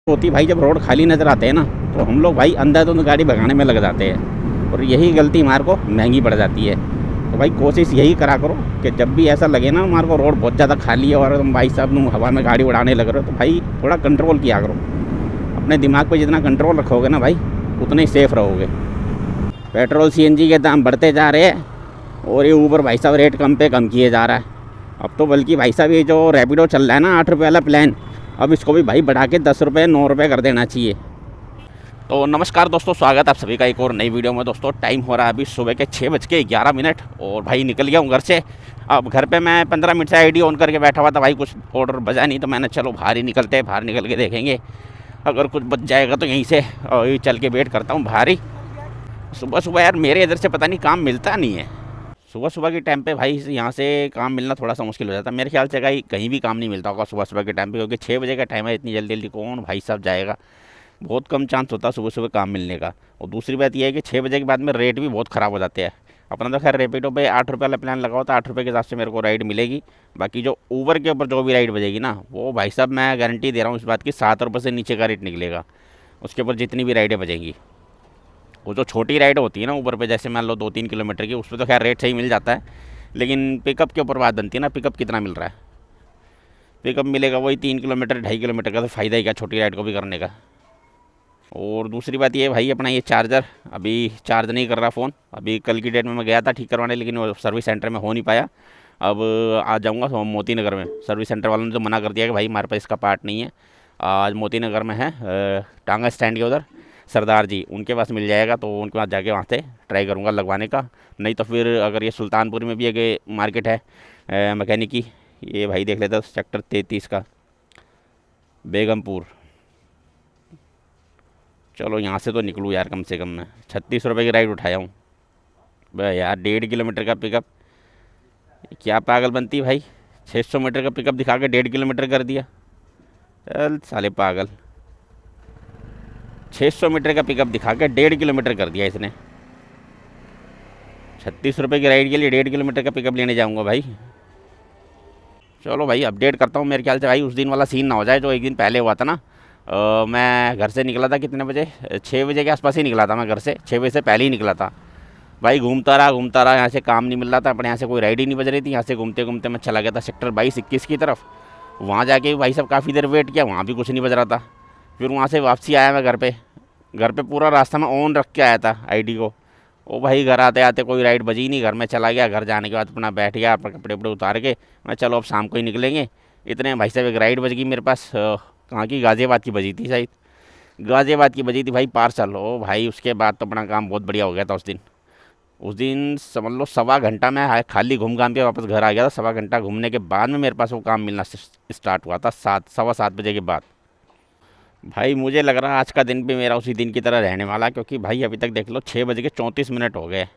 होती भाई, जब रोड खाली नज़र आते हैं ना तो हम लोग भाई अंधाधुंध गाड़ी भगाने में लग जाते हैं और यही गलती हमारे को महंगी पड़ जाती है। तो भाई कोशिश यही करा करो कि जब भी ऐसा लगे ना हमारे को रोड बहुत ज़्यादा खाली है और तुम भाई साहब तुम हवा में गाड़ी उड़ाने लग रहे हो, तो भाई थोड़ा कंट्रोल किया करो। अपने दिमाग पे जितना कंट्रोल रखोगे ना भाई उतने ही सेफ़ रहोगे। पेट्रोल सीएनजी के दाम बढ़ते जा रहे हैं और ये ऊबर भाई साहब रेट कम पे कम किए जा रहा है। अब तो बल्कि भाई साहब ये जो रैपिडो चल रहा है ना 8 रुपये वाला प्लान, अब इसको भी भाई बढ़ा के 10 रुपये 9 रुपये कर देना चाहिए। तो नमस्कार दोस्तों, स्वागत आप सभी का एक और नई वीडियो में। दोस्तों टाइम हो रहा है अभी सुबह के 6:11 और भाई निकल गया हूँ घर से। अब घर पे मैं 15 मिनट से आईडी ऑन करके बैठा हुआ था भाई, कुछ ऑर्डर बजा नहीं तो मैंने चलो बाहर ही निकलते हैं, बाहर निकल के देखेंगे अगर कुछ बच जाएगा तो यहीं से चल के वेट करता हूँ बाहर ही। सुबह सुबह यार मेरे इधर से पता नहीं काम मिलता नहीं है। सुबह सुबह के टाइम पे भाई यहाँ से काम मिलना थोड़ा सा मुश्किल हो जाता है। मेरे ख्याल से कहीं भी काम नहीं मिलता होगा सुबह सुबह के टाइम पे, क्योंकि 6 बजे का टाइम है। इतनी जल्दी जल्दी कौन भाई साहब जाएगा, बहुत कम चांस होता है सुबह सुबह काम मिलने का। और दूसरी बात यह है कि 6 बजे के बाद में रेट भी बहुत ख़राब हो जाते हैं। अपना तो खैर रैपिडो पे 8 रुपये वाला प्लान लगा होता है, 8 रुपये के हिसाब से मेरे को राइड मिलेगी। बाकी जो ऊबर के ऊपर जो भी राइड बजेगी ना, वो भाई साहब मैं गारंटी दे रहा हूँ इस बात की 7 रुपये से नीचे का रेट निकलेगा उसके ऊपर जितनी भी राइडें बजेंगी। वो जो छोटी राइड होती है ना ऊबर पे, जैसे मान लो 2-3 किलोमीटर की, उस पर तो खैर रेट सही मिल जाता है, लेकिन पिकअप के ऊपर बात बनती है ना, पिकअप कितना मिल रहा है। पिकअप मिलेगा वही 3 किलोमीटर 2.5 किलोमीटर का, तो फ़ायदा ही क्या छोटी राइड को भी करने का। और दूसरी बात ये भाई, अपना ये चार्जर अभी चार्ज नहीं कर रहा फ़ोन। अभी कल की डेट में मैं गया था ठीक करवाने, लेकिन वो सर्विस सेंटर में हो नहीं पाया। अब आज जाऊँगा मोती नगर में। सर्विस सेंटर वालों ने तो मना कर दिया कि भाई हमारे पास इसका पार्ट नहीं है। आज मोती नगर में है टांगा स्टैंड के उधर सरदार जी, उनके पास मिल जाएगा, तो उनके पास जाके वहाँ से ट्राई करूँगा लगवाने का। नहीं तो फिर अगर ये सुल्तानपुर में भी एक मार्केट है मैकेनिक की, ये भाई देख लेता सेक्टर 33 का बेगमपुर। चलो यहाँ से तो निकलूँ यार, कम से कम मैं 36 रुपये की राइड उठाया हूँ यार। 1.5 किलोमीटर का पिकअप, क्या पागल बनती भाई। 600 मीटर का पिकअप दिखा के 1.5 किलोमीटर कर दिया। चल साले पागल, 600 मीटर का पिकअप दिखा के 1.5 किलोमीटर कर दिया इसने। 36 रुपये की राइड के लिए 1.5 किलोमीटर का पिकअप लेने जाऊंगा भाई। चलो भाई अपडेट करता हूँ। मेरे ख्याल से भाई उस दिन वाला सीन ना हो जाए जो एक दिन पहले हुआ था ना। मैं घर से निकला था कितने बजे, 6 बजे के आसपास ही निकला था मैं घर से। 6 बजे से पहले ही निकला था भाई। घूमता रहा, यहाँ से काम नहीं मिल रहा था, अपने यहाँ से कोई राइड ही नहीं बज रही थी। यहाँ से घूमते घूमते मैं चला गया था सेक्टर 22-21 की तरफ। वहाँ जाके भाई साहब काफ़ी देर वेट किया, वहाँ भी कुछ नहीं बज रहा था। फिर वहाँ से वापसी आया मैं घर पे पूरा रास्ता मैं ऑन रख के आया था आईडी को। ओ भाई घर आते आते कोई राइड बजी नहीं। घर में चला गया, घर जाने के बाद अपना बैठ गया, अपने कपड़े वपड़े उतार के मैं चलो अब शाम को ही निकलेंगे। इतने भाई साहब एक राइड बज गई मेरे पास, कहाँ की, गाज़ियाबाद की बजी थी शायद, गाज़ियाबाद की बजी थी भाई पार्सल। ओ भाई उसके बाद तो अपना काम बहुत बढ़िया हो गया था उस दिन समझ लो 1.25 घंटा मैं खाली घूम घाम के वापस घर आ गया था। 1.25 घंटा घूमने के बाद में मेरे पास वो काम मिलना स्टार्ट हुआ था 7-7:15 बजे के बाद। भाई मुझे लग रहा है आज का दिन भी मेरा उसी दिन की तरह रहने वाला, क्योंकि भाई अभी तक देख लो 6:34 हो गए।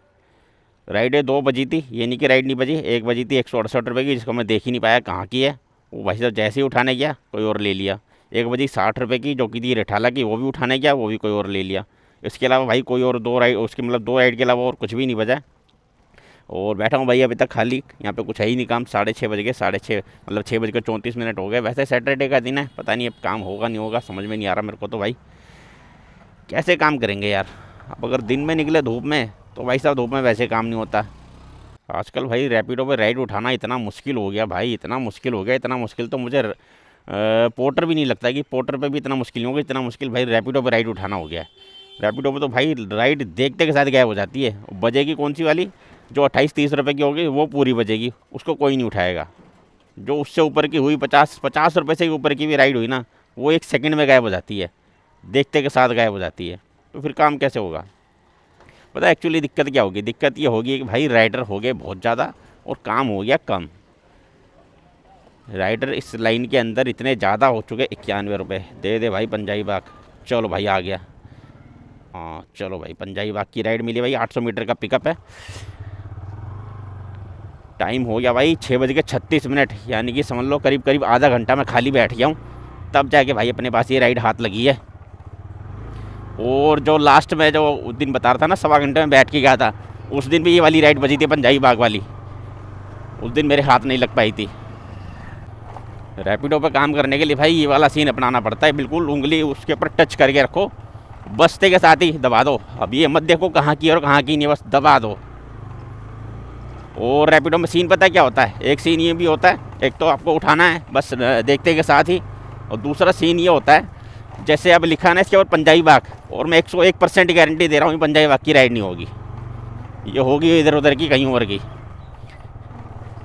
राइडें 2 बजी थी, ये नहीं कि राइड नहीं बजी। एक बजी थी 168 रुपये की, जिसको मैं देख ही नहीं पाया कहाँ की है। वो भाई साहब जैसे ही उठाने गया कोई और ले लिया। एक बजी 60 रुपये की जो कि थी रिठाला की, वो भी उठाने गया, वो भी कोई और ले लिया। इसके अलावा भाई कोई और 2 राइड, उसके मतलब 2 राइड के अलावा और कुछ भी नहीं बजा। और बैठा हूँ भाई अभी तक खाली, यहाँ पे कुछ है ही नहीं काम। 6:30 बज गए, 6:30 मतलब 6:34 हो गए। वैसे सैटरडे का दिन है, पता नहीं अब काम होगा नहीं होगा, समझ में नहीं आ रहा मेरे को तो भाई। कैसे काम करेंगे यार। अब अगर दिन में निकले धूप में तो भाई साहब धूप में वैसे काम नहीं होता। आजकल भाई रैपिडो पे राइड उठाना इतना मुश्किल हो गया भाई, इतना मुश्किल हो गया, इतना मुश्किल तो मुझे पोर्टर भी नहीं लगता कि पोर्टर पे भी इतना मुश्किल होगा, इतना मुश्किल भाई रैपिडो पे राइड उठाना हो गया है। रैपिडो पे तो भाई राइड देखते के साथ गायब हो जाती है। बजेगी कौन सी वाली, जो 28-30 रुपये की होगी वो पूरी बजेगी, उसको कोई नहीं उठाएगा। जो उससे ऊपर की हुई 50 रुपये से ऊपर की भी राइड हुई ना, वो 1 सेकंड में गायब हो जाती है, देखते के साथ गायब हो जाती है। तो फिर काम कैसे होगा। पता है एक्चुअली दिक्कत क्या होगी, दिक्कत ये होगी कि भाई राइडर हो गए बहुत ज़्यादा और काम हो गया कम। राइडर इस लाइन के अंदर इतने ज़्यादा हो चुके, 91 रुपये दे भाई पंजाबी बाग। चलो भाई आ गया, हाँ चलो भाई पंजाबी बाग की राइड मिली भाई। 800 मीटर का पिकअप है। टाइम हो गया भाई 6:36, यानी कि समझ लो करीब करीब आधा घंटा मैं खाली बैठ गया हूँ, तब जाके भाई अपने पास ये राइड हाथ लगी है। और जो लास्ट में जो उस दिन बता रहा था ना 1.25 घंटे में बैठ के गया था, उस दिन भी ये वाली राइड बजी थी पंजाबी बाग वाली। उस दिन मेरे हाथ नहीं लग पाई थी। रैपिडो पे काम करने के लिए भाई ये वाला सीन अपनाना पड़ता है, बिल्कुल उंगली उसके ऊपर टच करके रखो, बसते के साथ ही दबा दो। अब ये मत देखो कहाँ की और कहाँ की नहीं, बस दबा दो। और रैपिडो में सीन पता है क्या होता है, एक सीन ये भी होता है, एक तो आपको उठाना है बस देखते के साथ ही, और दूसरा सीन ये होता है जैसे अब लिखा है ना इसके ऊपर पंजाबी बाग, और मैं 101% गारंटी दे रहा हूँ पंजाबी बाग की राइड नहीं होगी, ये होगी इधर उधर की कहीं और की।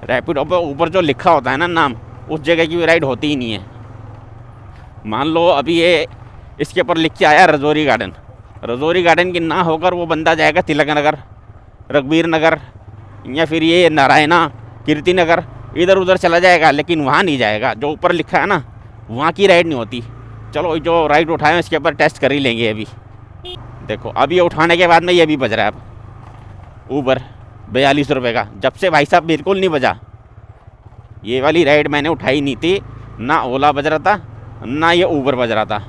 रैपिडो पे ऊपर जो लिखा होता है ना नाम, उस जगह की भी राइड होती ही नहीं है। मान लो अभी ये इसके ऊपर लिख के आया रजौरी गार्डन, रजौरी गार्डन की ना होकर वो बंदा जाएगा तिलक नगर, रघबीर नगर, या फिर ये नारायणा, कीर्ति नगर, इधर उधर चला जाएगा, लेकिन वहाँ नहीं जाएगा। जो ऊपर लिखा है ना वहाँ की राइड नहीं होती। चलो जो राइड उठाए इसके ऊपर टेस्ट कर ही लेंगे। अभी देखो अब ये उठाने के बाद में ये भी बज रहा है अब ऊबर 42 रुपये का, जब से भाई साहब बिल्कुल नहीं बजा। ये वाली राइड मैंने उठाई नहीं थी, ना ओला बज रहा था ना ये ऊबर बज रहा था।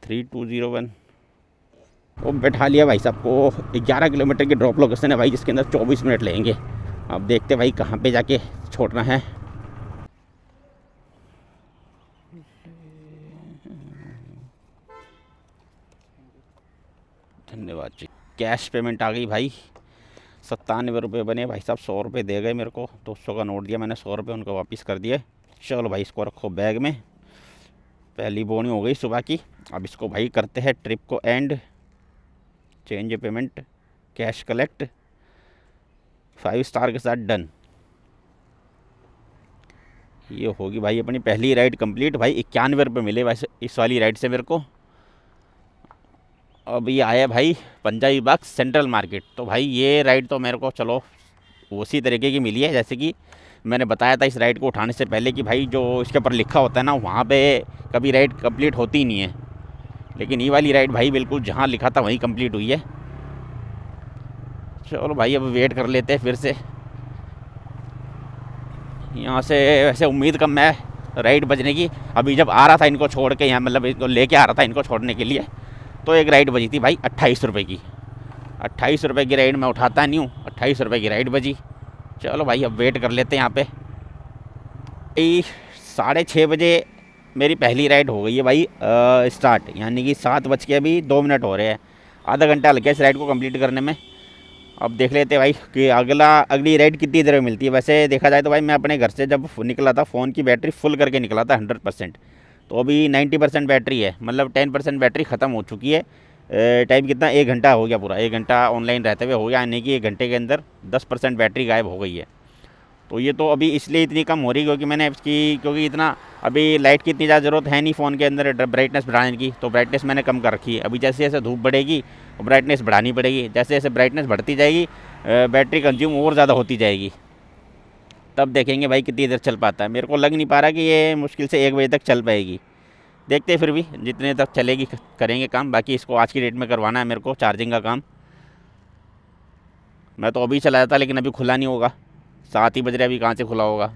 3201 वो बैठा लिया भाई साहब को। 11 किलोमीटर की ड्रॉप लोकेशन है भाई, जिसके अंदर 24 मिनट लगेंगे। अब देखते भाई कहाँ पे जाके छोड़ना है। धन्यवाद जी। कैश पेमेंट आ गई भाई, 97 रुपये बने भाई साहब। 100 रुपये दे गए मेरे को, 200 का नोट दिया मैंने, 100 रुपये उनको वापस कर दिए। चलो भाई इसको रखो बैग में। पहली बोनी हो गई सुबह की। अब इसको भाई करते हैं ट्रिप को and. Change payment, cash collect, 5 star के साथ डन। ये होगी भाई अपनी पहली राइड कंप्लीट। भाई 91 रुपये मिले वैसे इस वाली राइड से मेरे को। अब ये आया भाई पंजाबी बाग सेंट्रल मार्केट। तो भाई ये राइड तो मेरे को चलो उसी तरीके की मिली है जैसे कि मैंने बताया था इस राइड को उठाने से पहले कि भाई जो इसके ऊपर लिखा होता है ना वहाँ पे कभी राइड कंप्लीट होती ही नहीं है। लेकिन ये वाली राइड भाई बिल्कुल जहाँ लिखा था वहीं कंप्लीट हुई है। चलो भाई अब वेट कर लेते हैं फिर से। यहाँ से वैसे उम्मीद कम है राइड बजने की। अभी जब आ रहा था इनको छोड़ के यहाँ, मतलब इनको लेके आ रहा था इनको छोड़ने के लिए, तो एक राइड बजी थी भाई 28 रुपये की। 28 रुपये की राइड मैं उठाता नहीं हूँ, 28 रुपये की राइड बजी। चलो भाई अब वेट कर लेते हैं यहाँ पे। 6:30 बजे मेरी पहली राइड हो गई है भाई स्टार्ट, यानी कि 7:02 हो रहे हैं। आधा घंटा लग गया इस राइड को कंप्लीट करने में। अब देख लेते हैं भाई कि अगली राइड कितनी देर में मिलती है। वैसे देखा जाए तो भाई मैं अपने घर से जब निकला था फ़ोन की बैटरी फुल करके निकला था 100%। तो अभी 90% बैटरी है, मतलब 10% बैटरी ख़त्म हो चुकी है। टाइम कितना, 1 घंटा हो गया पूरा, 1 घंटा ऑनलाइन रहते हुए हो गया, यानी कि 1 घंटे के अंदर 10% बैटरी गायब हो गई है। तो ये तो अभी इसलिए इतनी कम हो रही क्योंकि मैंने इसकी क्योंकि इतना अभी लाइट की इतनी ज़्यादा ज़रूरत है नहीं फ़ोन के अंदर ब्राइटनेस बढ़ाने की, तो ब्राइटनेस मैंने कम कर रखी है। अभी जैसे जैसे धूप बढ़ेगी ब्राइटनेस बढ़ानी पड़ेगी, जैसे जैसे ब्राइटनेस बढ़ती जाएगी बैटरी कंज्यूम और ज़्यादा होती जाएगी। तब देखेंगे भाई कितनी देर चल पाता है। मेरे को लग नहीं पा रहा कि ये मुश्किल से 1 बजे तक चल पाएगी। देखते हैं, फिर भी जितने तक चलेगी करेंगे काम। बाकी इसको आज की डेट में करवाना है मेरे को चार्जिंग का काम। मैं तो अभी चलाया था लेकिन अभी खुला नहीं होगा, 7 ही बज रहे, अभी कहाँ से खुला होगा।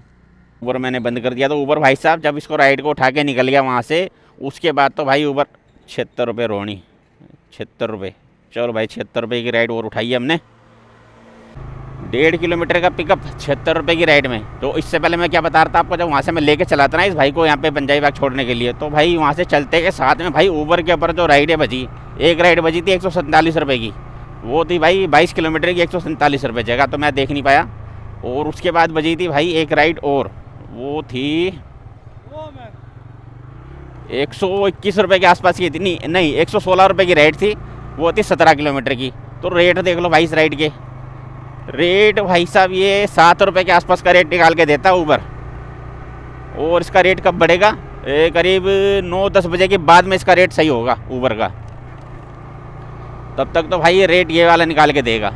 ऊबर मैंने बंद कर दिया। तो ऊबर भाई साहब जब इसको राइड को उठा के निकल गया वहाँ से, उसके बाद तो भाई ऊबर 76 रुपये रोनी, 76 रुपये। चलो भाई 76 रुपये की राइड और उठाई है हमने। 1.5 किलोमीटर का पिकअप 76 रुपये की राइड में। तो इससे पहले मैं क्या बता रहा था आपको, जब वहाँ से मैं लेके चला था ना इस भाई को यहाँ पे पंजाबी बाग छोड़ने के लिए, तो भाई वहाँ से चलते के साथ में भाई ऊबर के ऊपर जो राइडें बजी, एक राइड बजी थी 147 रुपये की, वो थी भाई 22 किलोमीटर की 147 रुपये। जगह तो मैं देख नहीं पाया। और उसके बाद बजी थी भाई एक राइड और, वो थी 121 रुपये के आसपास की थी। नहीं 116 रुपये की राइड थी, वो थी 17 किलोमीटर की। तो रेट देख लो भाई इस राइड के। रेट भाई साहब ये 7 रुपये के आसपास का रेट निकाल के देता है ऊबर। और इसका रेट कब बढ़ेगा, करीब 9-10 बजे के बाद में इसका रेट सही होगा ऊबर का। तब तक तो भाई ये रेट ये वाला निकाल के देगा।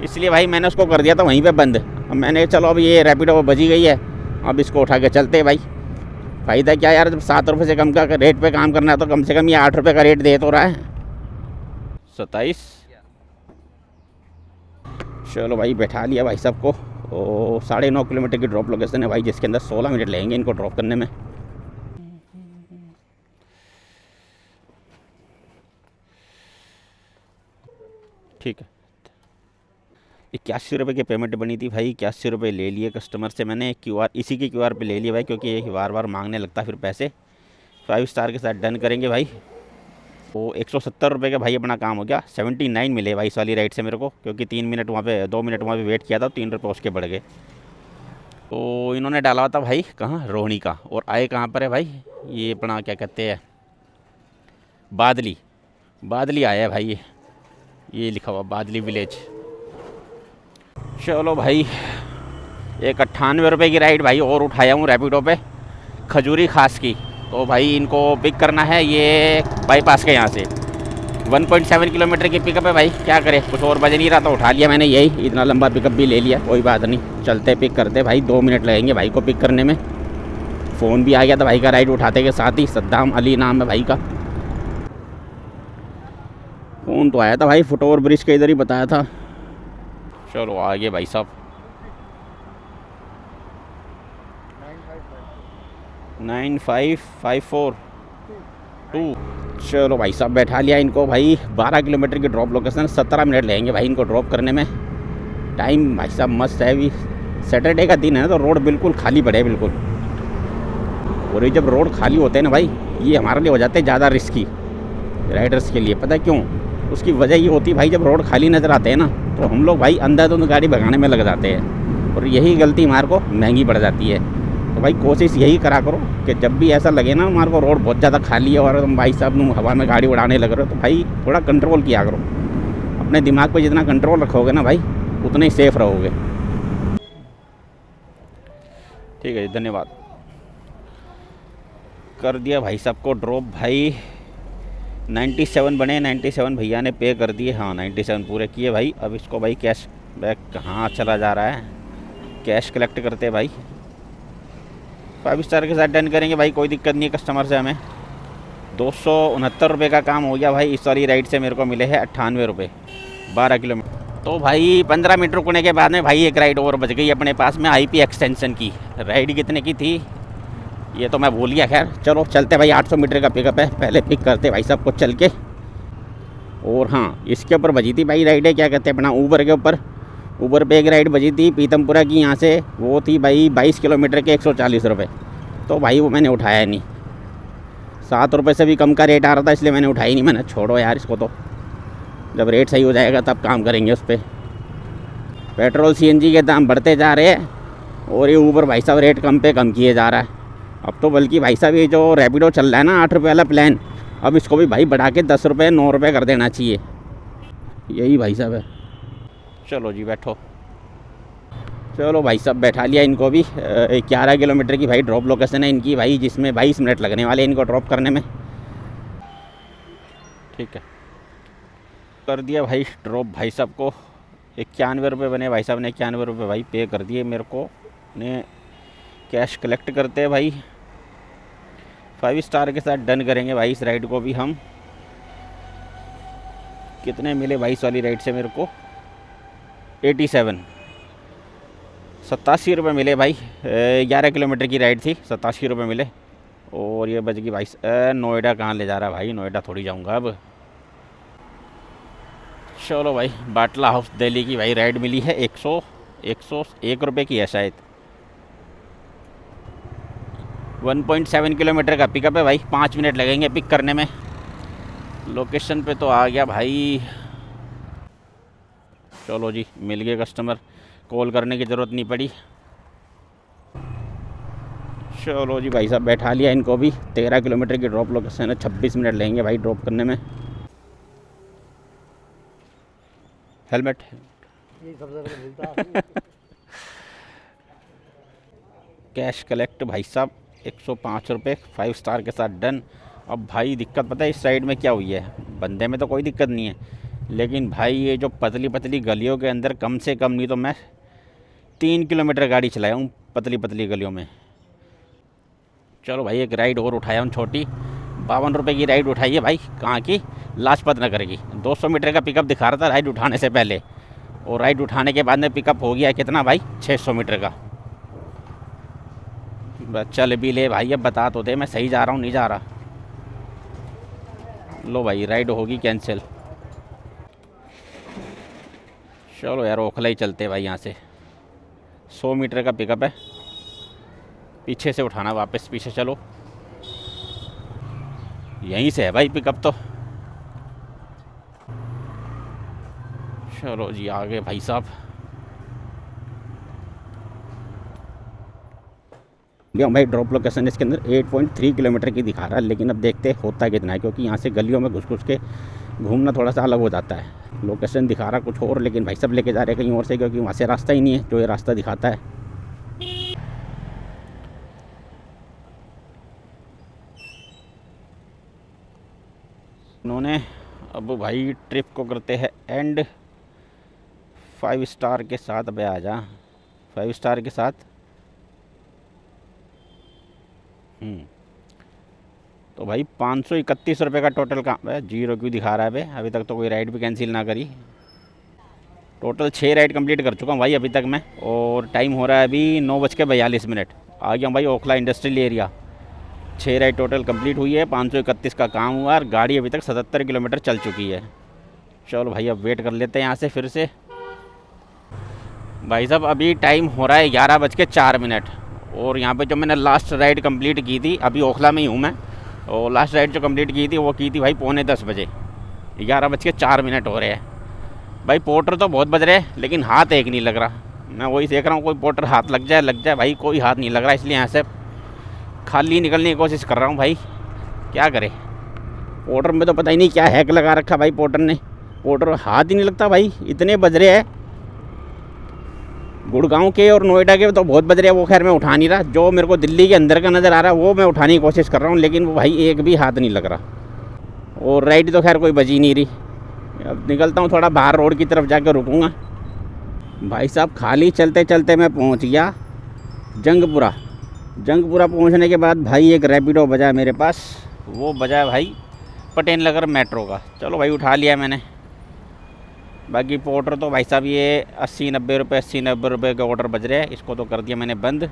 इसलिए भाई मैंने उसको कर दिया था वहीं पे बंद। अब मैंने चलो अब ये रैपिडो बजी गई है, अब इसको उठा के चलते हैं भाई। फ़ायदा क्या यार, जब 7 रुपये से कम का रेट पे काम करना है तो कम से कम ये 8 रुपये का रेट दे तो रहा है। 27। चलो भाई बैठा लिया भाई साहब को। 9.5 किलोमीटर की ड्रॉप लोकेशन है भाई, जिसके अंदर 16 मिनट लगेंगे इनको ड्रॉप करने में। ठीक है, ₹81 की पेमेंट बनी थी भाई, ₹81 ले लिए कस्टमर से मैंने। QR इसी के QR पे ले लिए भाई, क्योंकि ये बार बार मांगने लगता फिर पैसे। 5 स्टार के साथ डन करेंगे भाई। तो ₹170 का भाई अपना काम हो गया। 79 मिले भाई इस वाली राइड से मेरे को, क्योंकि 3 मिनट वहाँ पे 2 मिनट वहाँ पे वेट किया था, ₹3 उसके बढ़ गए। तो इन्होंने डाला हुआ था भाई कहाँ, रोहिणी का। और आए कहाँ पर है भाई, ये अपना क्या कहते हैं, बादली। बादली आया है भाई, ये लिखा हुआ बादली विलेज। चलो भाई, एक ₹98 की राइड भाई और उठाया हूँ रैपिडो पे, खजूरी खास की। तो भाई इनको पिक करना है, ये बाईपास के यहाँ से 1.7 किलोमीटर की पिकअप है भाई। क्या करें, कुछ और बज नहीं रहा तो उठा लिया मैंने, यही इतना लंबा पिकअप भी ले लिया, कोई बात नहीं। चलते पिक करते भाई, 2 मिनट लगेंगे भाई को पिक करने में। फ़ोन भी आ गया था भाई का राइड उठाते के साथ ही, सद्दाम अली नाम है भाई का। फ़ोन तो आया था भाई, फुटओवर ब्रिज के इधर ही बताया था। चलो आगे भाई साहब, 9554 चलो भाई साहब बैठा लिया इनको भाई। 12 किलोमीटर की ड्रॉप लोकेशन, 17 मिनट लगेंगे भाई इनको ड्रॉप करने में। टाइम भाई साहब मस्त है। अभी सैटरडे का दिन है तो रोड बिल्कुल खाली पड़े है बिल्कुल। और ये जब रोड खाली होते हैं ना भाई, ये हमारे लिए हो जाते हैं ज़्यादा रिस्की राइडर्स के लिए। पता है क्यों? उसकी वजह ये होती है भाई, जब रोड खाली नज़र आते हैं ना तो हम लोग भाई अंधाधुंध गाड़ी भगाने में लग जाते हैं, और यही गलती हमारे को महंगी पड़ जाती है। तो भाई कोशिश यही करा करो कि जब भी ऐसा लगे ना हमारे को रोड बहुत ज़्यादा खाली है और तुम भाई साहब हवा में गाड़ी उड़ाने लग रहे हो, तो भाई थोड़ा कंट्रोल किया करो। अपने दिमाग पे जितना कंट्रोल रखोगे ना भाई, उतने ही सेफ रहोगे। ठीक है, धन्यवाद। कर दिया भाई साहब को ड्रॉप भाई। 97 बने, 97 भैया ने पे कर दिए। हाँ 97 पूरे किए भाई। अब इसको भाई कैश बैक कहाँ चला जा रहा है, कैश कलेक्ट करते हैं भाई। 5 स्टार के साथ डन करेंगे भाई, कोई दिक्कत नहीं है कस्टमर से हमें। ₹269 का काम हो गया भाई। इस वाली राइड से मेरे को मिले हैं ₹98, 12 किलोमीटर। तो भाई 15 मिनट रुकने के बाद में भाई एक राइड और बच गई अपने पास में, IP एक्सटेंशन की। राइड कितने की थी ये तो मैं भूल गया, खैर चलो चलते भाई। 800 मीटर का पिकअप है, पहले पिक करते भाई सबको चल के। और हाँ, इसके ऊपर बजी थी भाई राइड है, क्या कहते हैं अपना, ऊबर के ऊपर। ऊबर पे एक राइड बजी थी पीतमपुरा की यहाँ से, वो थी भाई 22 किलोमीटर के ₹140। तो भाई वो मैंने उठाया नहीं, ₹7 से भी कम का रेट आ रहा था, इसलिए मैंने उठाई नहीं। मैंने छोड़ो यार इसको, तो जब रेट सही हो जाएगा तब काम करेंगे उस पर। पेट्रोल CNG के दाम बढ़ते जा रहे हैं और ये ऊबर भाई साहब रेट कम पे कम किए जा रहा है। अब तो बल्कि भाई साहब ये जो रैपिडो चल रहा है ना ₹8 वाला प्लान, अब इसको भी भाई बढ़ा के ₹10 ₹9 कर देना चाहिए। यही भाई साहब है। चलो जी बैठो। चलो भाई साहब बैठा लिया इनको भी। 11 किलोमीटर की भाई ड्रॉप लोकेशन है इनकी भाई, जिसमें 22 मिनट लगने वाले इनको ड्रॉप करने में। ठीक है, कर दिया भाई ड्रॉप भाई साहब को। ₹91 बने भाई साहब ने, ₹91 भाई पे कर दिए मेरे को ने। कैश कलेक्ट करते हैं भाई। 5 स्टार के साथ डन करेंगे भाई इस राइड को भी हम। कितने मिले भाई इस वाली राइड से मेरे को? 87 मिले भाई। 11 किलोमीटर की राइड थी, ₹87 मिले। और ये बच गई भाई। नोएडा कहाँ ले जा रहा है भाई, नोएडा थोड़ी जाऊँगा अब। चलो भाई, बाटला हाउस दिल्ली की भाई राइड मिली है। 101 रुपये की है शायद। 1.7 किलोमीटर का पिकअप है भाई, 5 मिनट लगेंगे पिक करने में। लोकेशन पे तो आ गया भाई। चलो जी, मिल गए कस्टमर, कॉल करने की ज़रूरत नहीं पड़ी। चलो जी भाई साहब बैठा लिया इनको भी। 13 किलोमीटर की ड्रॉप लोकेशन है, 26 मिनट लगेंगे भाई ड्रॉप करने में। हेलमेट कैश कलेक्ट भाई साहब, ₹105, 5 स्टार के साथ डन। अब भाई दिक्कत पता है इस साइड में क्या हुई है? बंदे में तो कोई दिक्कत नहीं है, लेकिन भाई ये जो पतली पतली गलियों के अंदर कम से कम नहीं तो मैं 3 किलोमीटर गाड़ी चलाया हूँ पतली पतली गलियों में। चलो भाई एक राइड और उठाया हूँ छोटी। ₹52 की राइड उठाई है भाई। कहाँ की? लाजपत नगर की। 200 मीटर का पिकअप दिखा रहा था राइड उठाने से पहले, और राइड उठाने के बाद में पिकअप हो गया कितना भाई? 600 मीटर का। चल भी ले भाई, अब बता तो दे मैं सही जा रहा हूँ नहीं जा रहा। लो भाई राइड होगी कैंसिल। चलो यार ओखला ही चलते भाई, यहाँ से 100 मीटर का पिकअप है, पीछे से उठाना वापस, पीछे चलो, यहीं से है भाई पिकअप तो। चलो जी आगे भाई साहब। भाई ड्रॉप लोकेशन इसके अंदर 8.3 किलोमीटर की दिखा रहा है, लेकिन अब देखते होता कितना है, क्योंकि यहाँ से गलियों में घुस घुस के घूमना थोड़ा सा अलग हो जाता है। लोकेशन दिखा रहा कुछ और, लेकिन भाई सब लेके जा रहे हैं कहीं और से, क्योंकि वहाँ से रास्ता ही नहीं है जो ये रास्ता दिखाता है। उन्होंने अब भाई ट्रिप को करते हैं एंड 5 स्टार के साथ। अब आ जा 5 स्टार के साथ। तो भाई 531 रुपये का टोटल काम है। 0 क्यों दिखा रहा है भाई? अभी तक तो कोई राइड भी कैंसिल ना करी। टोटल 6 राइड कंप्लीट कर चुका हूँ भाई अभी तक मैं, और टाइम हो रहा है अभी 9:42। आ गया हूँ भाई Okhla industrial area. 6 ride total complete हुई है, 531 का काम हुआ, और गाड़ी अभी तक 77 किलोमीटर चल चुकी है। चलो भाई अब वेट कर लेते हैं यहाँ से फिर से। भाई साहब अभी टाइम हो रहा है 11:04, और यहाँ पे जो मैंने लास्ट राइड कंप्लीट की थी, अभी ओखला में ही हूँ मैं, और लास्ट राइड जो कंप्लीट की थी वो की थी भाई 9:45 बजे। 11:04 हो रहे हैं भाई। पोर्टर तो बहुत बज रहे हैं, लेकिन हाथ एक नहीं लग रहा। मैं वही देख रहा हूँ कोई पोर्टर हाथ लग जाए भाई, कोई हाथ नहीं लग रहा, इसलिए यहाँ से खाली निकलने की कोशिश कर रहा हूँ भाई। क्या करे, पोर्टर में तो पता ही नहीं क्या हैक लगा रखा भाई पोर्टर ने। पोर्टर हाथ ही नहीं लगता भाई, इतने बज रहे हैं। गुड़गांव के और नोएडा के तो बहुत बज रहे हैं, वो खैर मैं उठा नहीं रहा। जो मेरे को दिल्ली के अंदर का नज़र आ रहा है वो मैं उठाने की कोशिश कर रहा हूँ, लेकिन वो भाई एक भी हाथ नहीं लग रहा। और राइड तो खैर कोई बजी नहीं रही। अब निकलता हूँ थोड़ा बाहर, रोड की तरफ जाकर रुकूँगा। भाई साहब खाली चलते चलते मैं पहुँच गया जंगपुरा। जंगपुरा पहुँचने के बाद भाई एक रैपिडो बजा मेरे पास, वो बजा भाई पटेल नगर मेट्रो का। चलो भाई उठा लिया मैंने। बाकी पोर्टर तो भाई साहब ये 80-90 रुपये के ऑर्डर बज रहे हैं, इसको तो कर दिया मैंने बंद।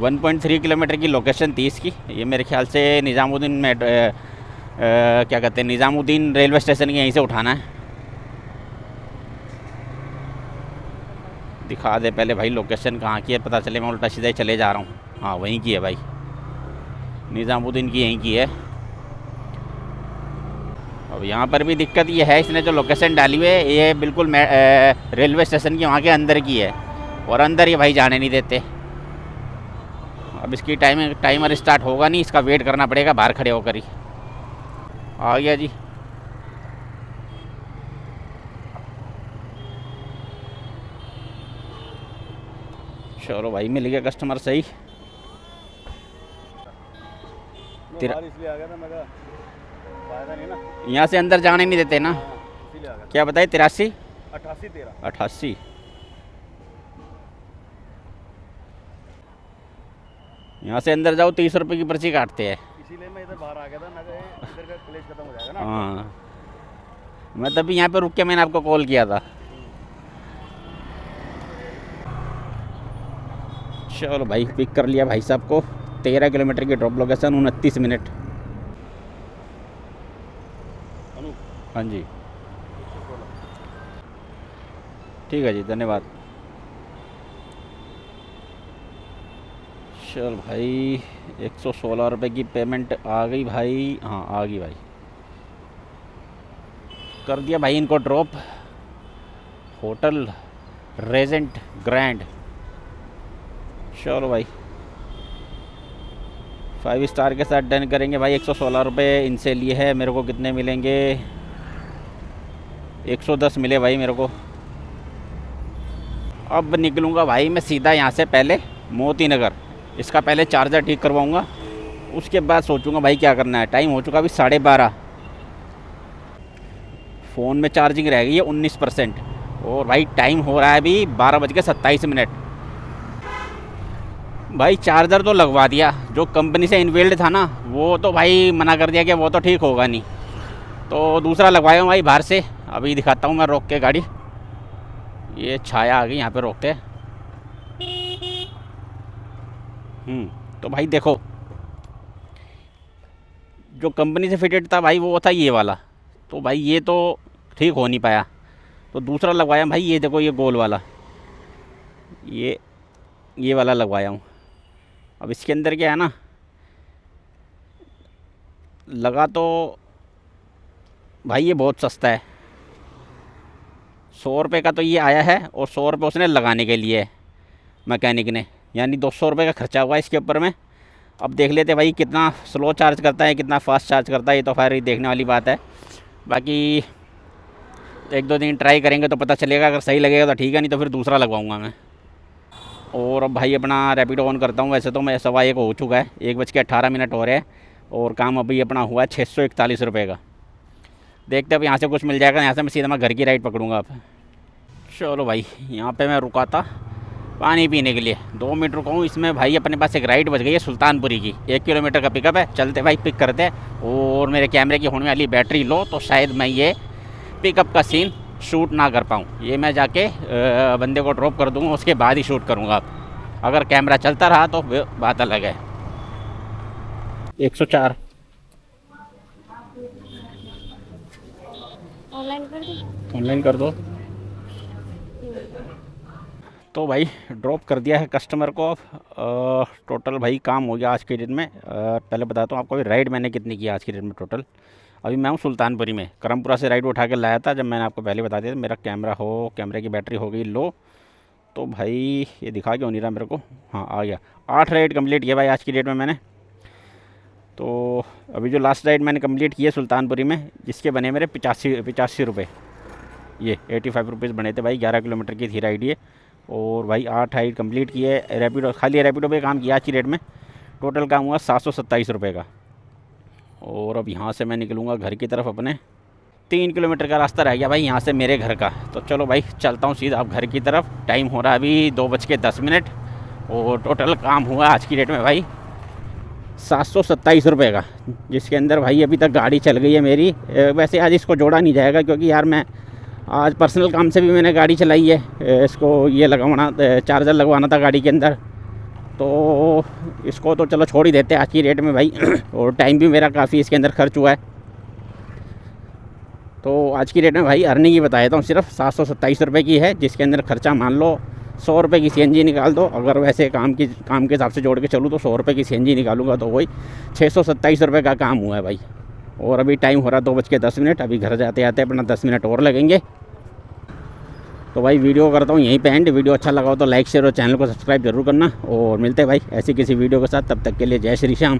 1.3 किलोमीटर की लोकेशन थी इसकी। ये मेरे ख्याल से निज़ामुद्दीन में क्या कहते हैं, निज़ामुद्दीन रेलवे स्टेशन के यहीं से उठाना है। दिखा दे पहले भाई लोकेशन कहाँ की है, पता चले मैं उल्टा सीधा ही चले जा रहा हूँ। हाँ वहीं की है भाई, निज़ामुद्दीन की यहीं की है। अब यहाँ पर भी दिक्कत ये है, इसने जो लोकेशन डाली हुई है ये बिल्कुल रेलवे स्टेशन की वहाँ के अंदर की है, और अंदर ये भाई जाने नहीं देते। अब इसकी टाइमर स्टार्ट होगा नहीं, इसका वेट करना पड़ेगा बाहर खड़े होकर ही। आ गया जी। चलो भाई मिल गया कस्टमर सही। तेरा इसलिए आ गया था, मैं फायदा नहीं ना, यहाँ से अंदर जाने नहीं देते ना। क्या बताए 83 88। यहाँ से अंदर जाओ 30 रुपये की पर्ची काटते हैं, इसीलिए मैं इधर बाहर आ गया था। मैं इधर का क्लेश खत्म हो जाएगा ना। हाँ मैं तभी यहाँ पे रुक के मैंने आपको कॉल किया था। चलो भाई पिक कर लिया भाई साहब को। 13 किलोमीटर की ड्रॉप लोकेशन, 29 मिनट। हाँ जी ठीक है जी, धन्यवाद। चल भाई 116 रुपये की पेमेंट आ गई भाई। हाँ आ गई भाई, कर दिया भाई इनको ड्रॉप। Hotel Regent grand. चलो भाई 5 स्टार के साथ डन करेंगे भाई। 116 रुपये इनसे लिए है, मेरे को कितने मिलेंगे? 110 मिले भाई मेरे को। अब निकलूँगा भाई मैं सीधा यहाँ से, पहले मोती नगर। इसका पहले चार्जर ठीक करवाऊँगा, उसके बाद सोचूंगा भाई क्या करना है। टाइम हो चुका अभी 12:30। फ़ोन में चार्जिंग रह गई है 19%, और भाई टाइम हो रहा है अभी 12:27। भाई चार्जर तो लगवा दिया, जो कंपनी से इनबिल्ड था ना वो तो भाई मना कर दिया कि वो तो ठीक होगा नहीं, तो दूसरा लगवाया हूँ भाई बाहर से। अभी दिखाता हूँ मैं रोक के गाड़ी। ये छाया आ गई, यहाँ पे रोकते हैं। तो भाई देखो, जो कंपनी से फिटेड था भाई वो था ये वाला, तो भाई ये तो ठीक हो नहीं पाया। तो दूसरा लगवाया भाई, ये देखो ये गोल वाला, ये वाला लगवाया हूँ। अब इसके अंदर क्या है ना, लगा तो भाई ये बहुत सस्ता है, 100 रुपये का तो ये आया है, और 100 रुपये उसने लगाने के लिए मैकेनिक ने, यानी 200 रुपये का खर्चा हुआ इसके ऊपर में। अब देख लेते भाई कितना स्लो चार्ज करता है, कितना फास्ट चार्ज करता है, ये तो खैर देखने वाली बात है। बाकी 1-2 दिन ट्राई करेंगे तो पता चलेगा, अगर सही लगेगा तो ठीक है, नहीं तो फिर दूसरा लगवाऊंगा मैं। और अब भाई अपना रैपिडो ऑन करता हूँ। वैसे तो मैं 1:15 हो चुका है, 1:18 हो रहे हैं, और काम अभी अपना हुआ है 641 रुपये का। देखते अब यहाँ से कुछ मिल जाएगा, यहाँ से मैं सीधा मैं घर की राइड पकड़ूँगा अब। चलो भाई, यहाँ पे मैं रुका था पानी पीने के लिए, 2 मिनट रुका हूँ। इसमें भाई अपने पास एक राइड बच गई है सुल्तानपुरी की, 1 किलोमीटर का पिकअप है। चलते भाई पिक करते हैं, और मेरे कैमरे की होने वाली बैटरी लो, तो शायद मैं ये पिकअप का सीन शूट ना कर पाऊँ। ये मैं जाके बंदे को ड्रॉप कर दूँगा, उसके बाद ही शूट करूँगा। अगर कैमरा चलता रहा तो बात अलग है। 104 ऑनलाइन कर दो। तो भाई ड्रॉप कर दिया है कस्टमर को। अब टोटल भाई काम हो गया आज के दिन में। पहले बताता हूँ आपको भी राइड मैंने कितनी की आज के दिन में टोटल। अभी मैं हूँ सुल्तानपुरी में, करमपुरा से राइड उठा के लाया था। जब मैंने आपको पहले बता दिया था मेरा कैमरे की बैटरी हो गई लो, तो भाई ये दिखा क्यों नहीं रहा मेरे को, हाँ आ गया। 8 राइड कंप्लीट किया भाई आज की डेट में मैंने। तो अभी जो लास्ट राइड मैंने कंप्लीट की है सुल्तानपुरी में, जिसके बने मेरे 85 रुपये, ये 85 रुपीज़ बने थे भाई। 11 किलोमीटर की थी राइड ये। और भाई 8 राइड कंप्लीट किए। रैपिडो, खाली रैपिडो पे काम किया आज की डेट में, टोटल काम हुआ 727 रुपये का। और अब यहाँ से मैं निकलूँगा घर की तरफ अपने। 3 किलोमीटर का रास्ता रह गया भाई यहाँ से मेरे घर का। तो चलो भाई चलता हूँ सीधा अब घर की तरफ। टाइम हो रहा है अभी 2:10, और टोटल काम हुआ आज की डेट में भाई 727 रुपये का, जिसके अंदर भाई अभी तक गाड़ी चल गई है मेरी। वैसे आज इसको जोड़ा नहीं जाएगा, क्योंकि यार मैं आज पर्सनल काम से भी मैंने गाड़ी चलाई है। इसको ये लगवाना, चार्जर लगवाना था गाड़ी के अंदर, तो इसको तो चलो छोड़ ही देते हैं आज की डेट में भाई। और टाइम भी मेरा काफ़ी इसके अंदर खर्च हुआ है। तो आज की डेट में भाई अर्निंग ही बता देता हूँ, सिर्फ 727 रुपये की है, जिसके अंदर खर्चा मान लो 100 रुपये की CNG निकाल दो। अगर वैसे काम के हिसाब से जोड़ के चलूँ तो 100 रुपये की CNG निकालूंगा तो वही 627 रुपये का काम हुआ है भाई। और अभी टाइम हो रहा है 2:10। अभी घर जाते आते अपना 10 मिनट और लगेंगे। तो भाई वीडियो करता हूँ यहीं पे एंड। वीडियो अच्छा लगा हो तो लाइक शेयर और चैनल को सब्सक्राइब जरूर करना। और मिलते हैं भाई ऐसी किसी वीडियो के साथ, तब तक के लिए जय श्री श्याम।